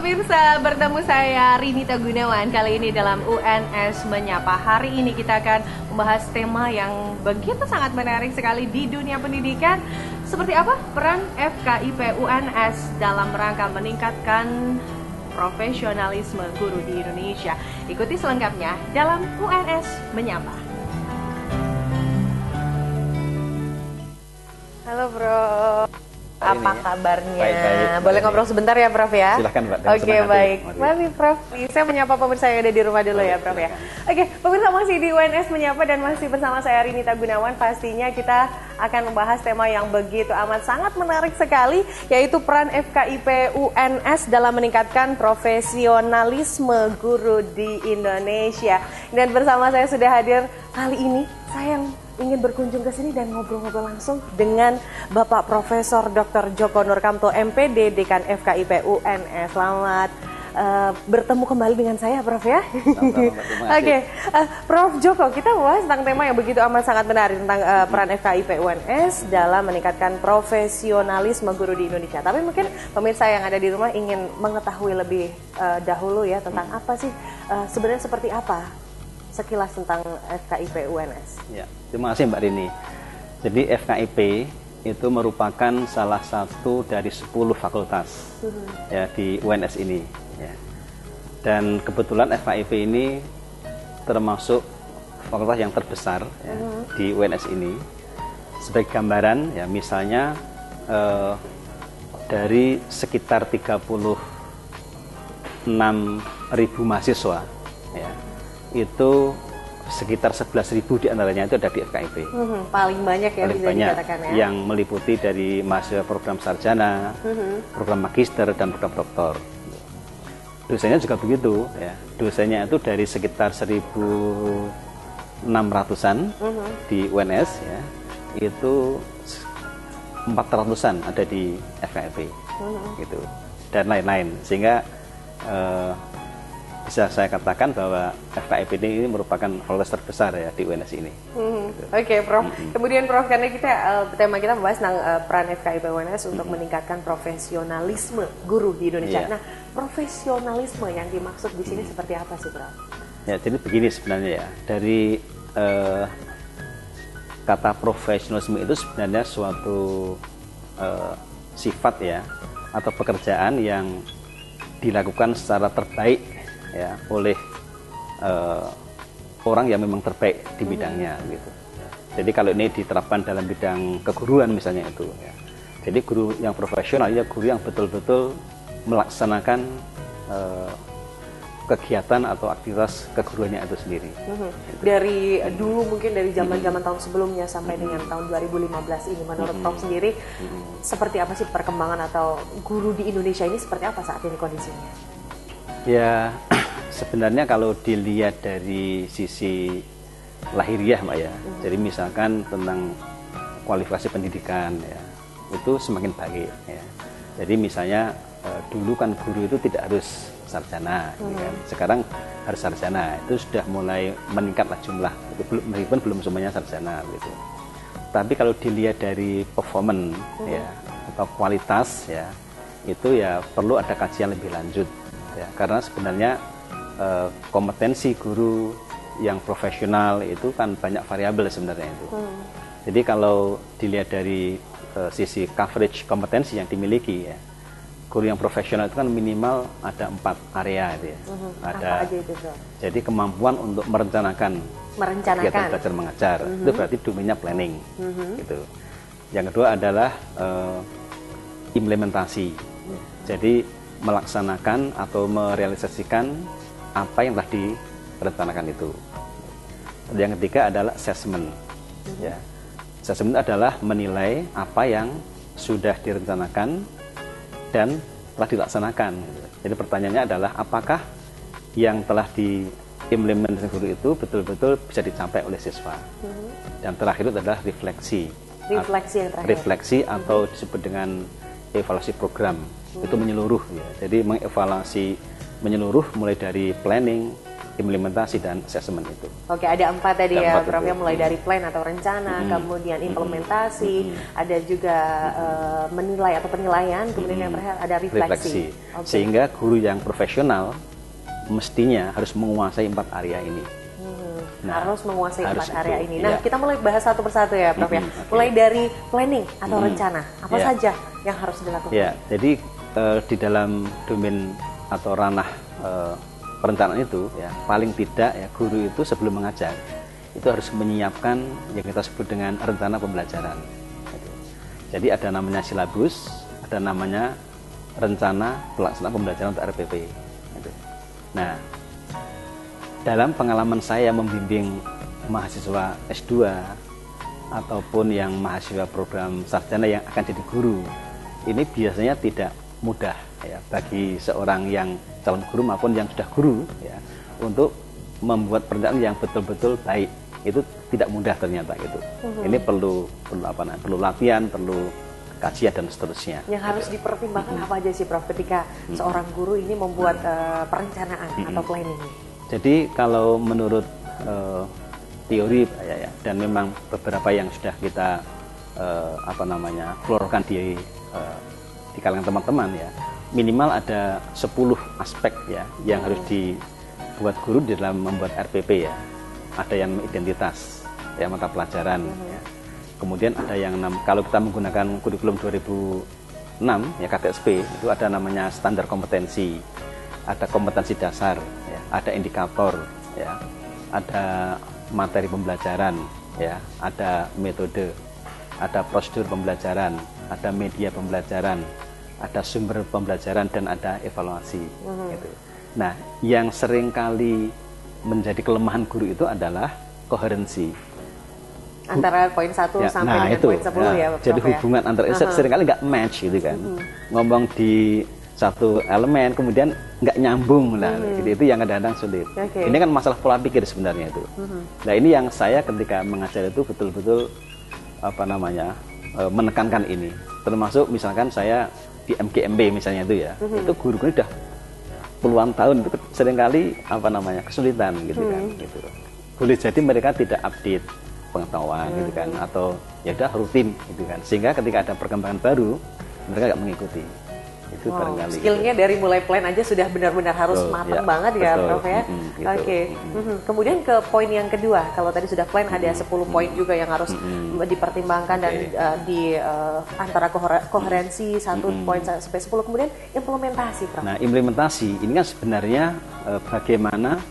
pemirsa, bertemu saya Rinita Gunawan kali ini dalam UNS Menyapa. Hari ini kita akan membahas tema yang begitu sangat menarik sekali di dunia pendidikan. Seperti apa peran FKIP UNS dalam rangka meningkatkan profesionalisme guru di Indonesia. Ikuti selengkapnya dalam UNS Menyapa. Halo Bro. Apa kabarnya? Baik. Boleh ngobrol sebentar ya Prof ya? Silahkan Mbak. Oke, baik. Mari Prof, saya menyapa pemirsa yang ada di rumah dulu ya Prof ya. Oke, pemirsa masih di UNS Menyapa dan masih bersama saya Rinita Gunawan. Pastinya kita akan membahas tema yang begitu amat sangat menarik sekali, yaitu peran FKIP UNS dalam meningkatkan profesionalisme guru di Indonesia. Dan bersama saya sudah hadir kali ini, saya yang ingin berkunjung ke sini dan ngobrol-ngobrol langsung dengan Bapak Profesor Dr. Djoko Nurkamto, MPD, Dekan FKIP UNS. Selamat bertemu kembali dengan saya, Prof ya. Oke, Prof Djoko, kita bahas tentang tema yang begitu amat sangat menarik tentang peran FKIP UNS dalam meningkatkan profesionalisme guru di Indonesia. Tapi mungkin pemirsa yang ada di rumah ingin mengetahui lebih dahulu ya tentang apa sih sebenarnya seperti apa sekilas tentang FKIP UNS. Ya, terima kasih Mbak Rini. Jadi FKIP itu merupakan salah satu dari 10 fakultas ya di UNS ini. Ya. Dan kebetulan FKIP ini termasuk fakultas yang terbesar ya, di UNS ini. Sebagai gambaran, ya misalnya dari sekitar 36.000 mahasiswa, ya, itu sekitar 11.000 diantaranya itu ada di FKIP. Paling banyak ya, paling bisa banyak dikatakan ya. Yang meliputi dari mahasiswa program sarjana, program magister dan program doktor. Dosennya juga begitu, ya. Dosennya itu dari sekitar 1.600-an di UNS, ya, itu 400-an ada di FKIP, gitu, dan lain-lain. Sehingga bisa saya katakan bahwa FKIP ini merupakan fakultas terbesar ya di UNS ini. Oke, Prof. Kemudian Prof, karena tema kita membahas tentang peran FKIP UNS untuk meningkatkan profesionalisme guru di Indonesia. Nah, profesionalisme yang dimaksud di sini seperti apa sih, Prof? Ya, jadi begini sebenarnya ya, dari kata profesionalisme itu sebenarnya suatu sifat ya atau pekerjaan yang dilakukan secara terbaik ya oleh orang yang memang terbaik di bidangnya gitu. Jadi kalau ini diterapkan dalam bidang keguruan misalnya itu ya. Jadi guru yang profesional ya guru yang betul-betul melaksanakan kegiatan atau aktivitas keguruannya itu sendiri. Dari dulu mungkin dari zaman-zaman tahun sebelumnya sampai dengan tahun 2015 ini, menurut Prof sendiri seperti apa sih perkembangan atau guru di Indonesia ini seperti apa saat ini kondisinya? Ya, sebenarnya kalau dilihat dari sisi lahiriah Mbak ya, jadi misalkan tentang kualifikasi pendidikan ya, itu semakin baik ya. Jadi misalnya dulu kan guru itu tidak harus sarjana, kan. Sekarang harus sarjana, itu sudah mulai meningkatlah jumlah, meskipun belum semuanya sarjana gitu. Tapi kalau dilihat dari performance ya atau kualitas ya, itu ya perlu ada kajian lebih lanjut. Ya, karena sebenarnya kompetensi guru yang profesional itu kan banyak variabel sebenarnya itu. Jadi kalau dilihat dari sisi coverage kompetensi yang dimiliki ya, guru yang profesional itu kan minimal ada 4 area itu ya. Ada apa aja itu, Bro? Jadi kemampuan untuk merencanakan kegiatan belajar mengajar, itu berarti domainnya planning, gitu. Yang kedua adalah implementasi. Jadi melaksanakan atau merealisasikan apa yang telah direncanakan itu. Yang ketiga adalah assessment. Ya. Assessment adalah menilai apa yang sudah direncanakan dan telah dilaksanakan. Jadi pertanyaannya adalah apakah yang telah diimplementasikan guru itu betul-betul bisa dicapai oleh siswa. Dan terakhir itu adalah refleksi. Refleksi atau disebut dengan evaluasi program. Itu menyeluruh ya. Jadi mengevaluasi menyeluruh mulai dari planning, implementasi dan assessment itu. Oke, ada 4 tadi Ada ya, 4 Prof, itu. yang mulai dari plan atau rencana, kemudian implementasi, ada juga menilai atau penilaian, kemudian yang terakhir ada refleksi. Oke. Sehingga guru yang profesional mestinya harus menguasai 4 area ini. Harus menguasai 4 area itu, ini. Nah, iya. kita mulai bahas satu persatu ya, Prof ya. Mulai dari planning atau rencana, apa Iya. saja yang harus dilakukan? Ya, jadi di dalam domain atau ranah perencanaan itu ya paling tidak ya guru itu sebelum mengajar itu harus menyiapkan yang kita sebut dengan rencana pembelajaran. Gitu. Jadi ada namanya silabus, ada namanya rencana pelaksanaan pembelajaran untuk RPP. Gitu. Nah, dalam pengalaman saya membimbing mahasiswa S2 ataupun yang mahasiswa program sarjana yang akan jadi guru, ini biasanya tidak mudah ya bagi seorang yang calon guru maupun yang sudah guru ya untuk membuat perencanaan yang betul-betul baik. Itu tidak mudah ternyata itu. Ini perlu latihan, perlu kajian dan seterusnya. Yang harus dipertimbangkan apa aja sih, Prof, ketika seorang guru ini membuat perencanaan atau planning? Jadi kalau menurut teori ya, dan memang beberapa yang sudah kita keluarkan di kalangan teman-teman ya, minimal ada 10 aspek ya yang harus dibuat guru di dalam membuat RPP ya. Ada yang identitas ya mata pelajaran ya. Kemudian ada yang kalau kita menggunakan kurikulum 2006 ya KTSP itu ada namanya standar kompetensi, ada kompetensi dasar ya, ada indikator ya, ada materi pembelajaran ya, ada metode, ada prosedur pembelajaran, ada media pembelajaran, ada sumber pembelajaran dan ada evaluasi gitu. Nah, yang sering kali menjadi kelemahan guru itu adalah koherensi antara poin 1 sampai dengan poin 10 ya, Prof, jadi hubungan antara seringkali nggak match gitu kan. Ngomong di satu elemen kemudian nggak nyambung lah gitu, itu yang kadang-kadang sulit. Ini kan masalah pola pikir sebenarnya itu. Nah, ini yang saya ketika mengajar itu betul-betul menekankan ini, termasuk misalkan saya di MGMB misalnya itu ya, itu guru-guru udah puluhan tahun itu seringkali kesulitan gitu kan gitu. Boleh jadi mereka tidak update pengetahuan gitu kan, atau ya udah rutin gitu kan, sehingga ketika ada perkembangan baru mereka nggak mengikuti. Itu barangkali skillnya gitu. dari mulai plan aja sudah benar-benar harus matang banget ya, Prof ya. Gitu. Oke. Kemudian ke poin yang kedua, kalau tadi sudah plan ada 10 poin juga yang harus dipertimbangkan dan di antara koherensi 1 poin sampai 10, kemudian implementasi, Prof. Nah, implementasi ini kan sebenarnya bagaimana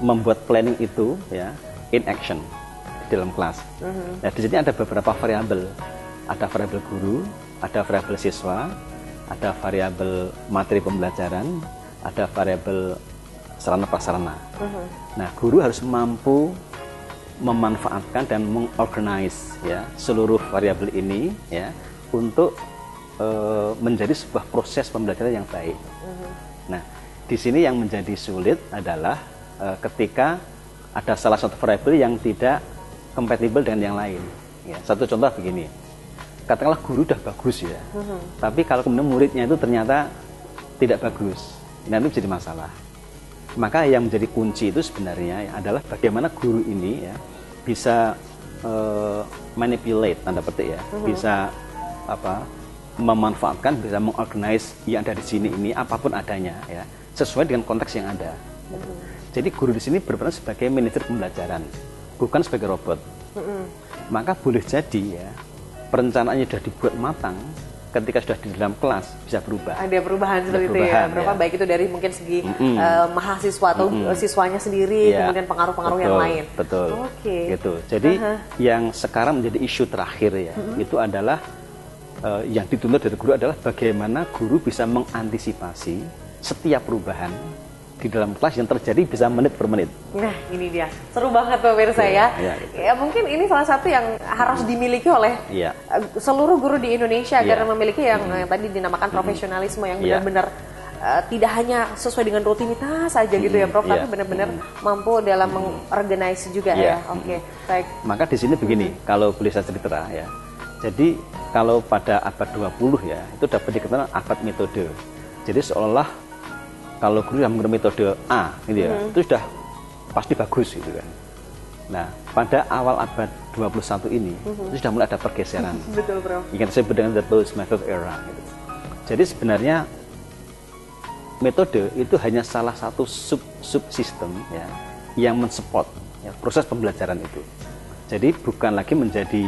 membuat planning itu ya in action di dalam kelas. Nah, di sini ada beberapa variabel. Ada variabel guru, ada variabel siswa, ada variabel materi pembelajaran, ada variabel sarana prasarana. Nah, guru harus mampu memanfaatkan dan mengorganize ya seluruh variabel ini ya untuk menjadi sebuah proses pembelajaran yang baik. Nah, di sini yang menjadi sulit adalah ketika ada salah satu variabel yang tidak kompatibel dengan yang lain. Ya, satu contoh begini. Katakanlah guru udah bagus ya, tapi kalau kemudian muridnya itu ternyata tidak bagus, nanti menjadi masalah. Maka yang menjadi kunci itu sebenarnya adalah bagaimana guru ini ya bisa manipulate tanda petik ya, bisa memanfaatkan, bisa mengorganize yang ada di sini ini apapun adanya ya, sesuai dengan konteks yang ada. Jadi guru di sini berperan sebagai manajer pembelajaran, bukan sebagai robot. Maka boleh jadi ya perencanaannya sudah dibuat matang, ketika sudah di dalam kelas bisa berubah. Ada perubahan seperti itu ya, berapa baik itu dari mungkin segi mahasiswa atau siswanya sendiri, kemudian pengaruh-pengaruh yang lain. Betul. Gitu. Jadi yang sekarang menjadi isu terakhir ya, itu adalah yang dituntut dari guru adalah bagaimana guru bisa mengantisipasi setiap perubahan di dalam kelas yang terjadi bisa menit per menit. Nah, ini dia. Seru banget pemirsa ya. Ya, mungkin ini salah satu yang harus dimiliki oleh seluruh guru di Indonesia karena memiliki yang tadi dinamakan profesionalisme yang benar-benar tidak hanya sesuai dengan rutinitas saja gitu ya, Prof, tapi benar-benar mampu dalam mengorganize juga ya. Oke, baik. Maka di sini begini, kalau boleh saya cerita ya. Jadi kalau pada abad 20 ya, itu dapat dikenal abad metode. Jadi seolah kalau guru yang menggunakan metode A gitu ya, itu sudah pasti bagus gitu kan. Nah, pada awal abad 21 ini itu sudah mulai ada pergeseran. Betul, Prof. Yang disebut dengan the Bose method era gitu. Jadi sebenarnya metode itu hanya salah satu subsistem ya yang mensupport ya, proses pembelajaran itu. Jadi bukan lagi menjadi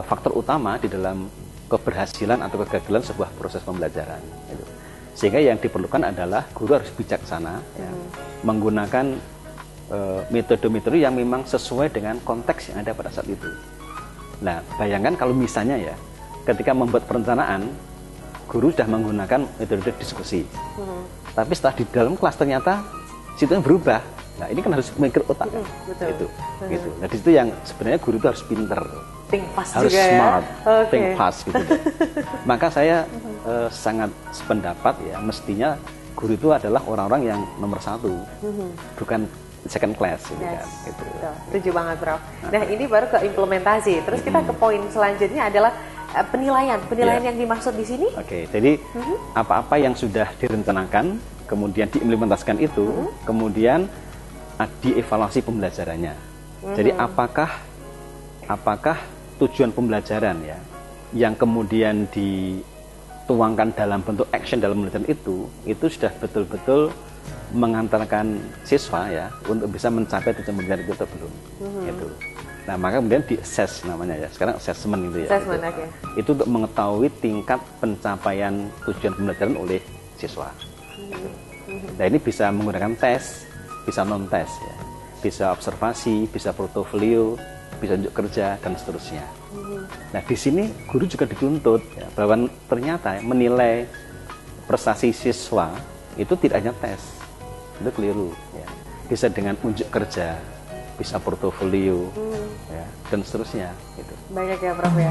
faktor utama di dalam keberhasilan atau kegagalan sebuah proses pembelajaran. Gitu. Sehingga yang diperlukan adalah guru harus bijaksana ya, menggunakan metode-metode yang memang sesuai dengan konteks yang ada pada saat itu. Nah, bayangkan kalau misalnya ya, ketika membuat perencanaan, guru sudah menggunakan metode diskusi. Tapi setelah di dalam kelas ternyata situasinya berubah. Nah, ini kan harus mikir otak. Betul. Gitu. Nah, di situ yang sebenarnya guru itu harus pinter. Think fast harus juga smart, ya. think fast gitu. Maka saya sangat sependapat ya, mestinya guru itu adalah orang-orang yang nomor satu, bukan second class gitu kan. Gitu. Setuju banget, Prof. Nah, ini baru ke implementasi. Terus kita ke poin selanjutnya adalah penilaian yang dimaksud di sini. Oke, jadi apa-apa yang sudah direncanakan, kemudian diimplementasikan itu, kemudian dievaluasi pembelajarannya. Jadi apakah tujuan pembelajaran ya yang kemudian dituangkan dalam bentuk action dalam pembelajaran itu sudah betul-betul mengantarkan siswa ya untuk bisa mencapai tujuan pembelajaran itu atau belum. Gitu. Nah, maka kemudian di-assess namanya ya. Sekarang assessment itu ya. Assessment, gitu. Itu untuk mengetahui tingkat pencapaian tujuan pembelajaran oleh siswa. Gitu. Nah, ini bisa menggunakan tes, bisa non-tes ya. Bisa observasi, bisa portofolio, bisa unjuk kerja dan seterusnya. Nah, di sini guru juga dituntut ya, bahwa ternyata menilai prestasi siswa itu tidak hanya tes. Itu keliru ya. Bisa dengan unjuk kerja, bisa portofolio ya, dan seterusnya gitu. Banyak ya, Prof ya.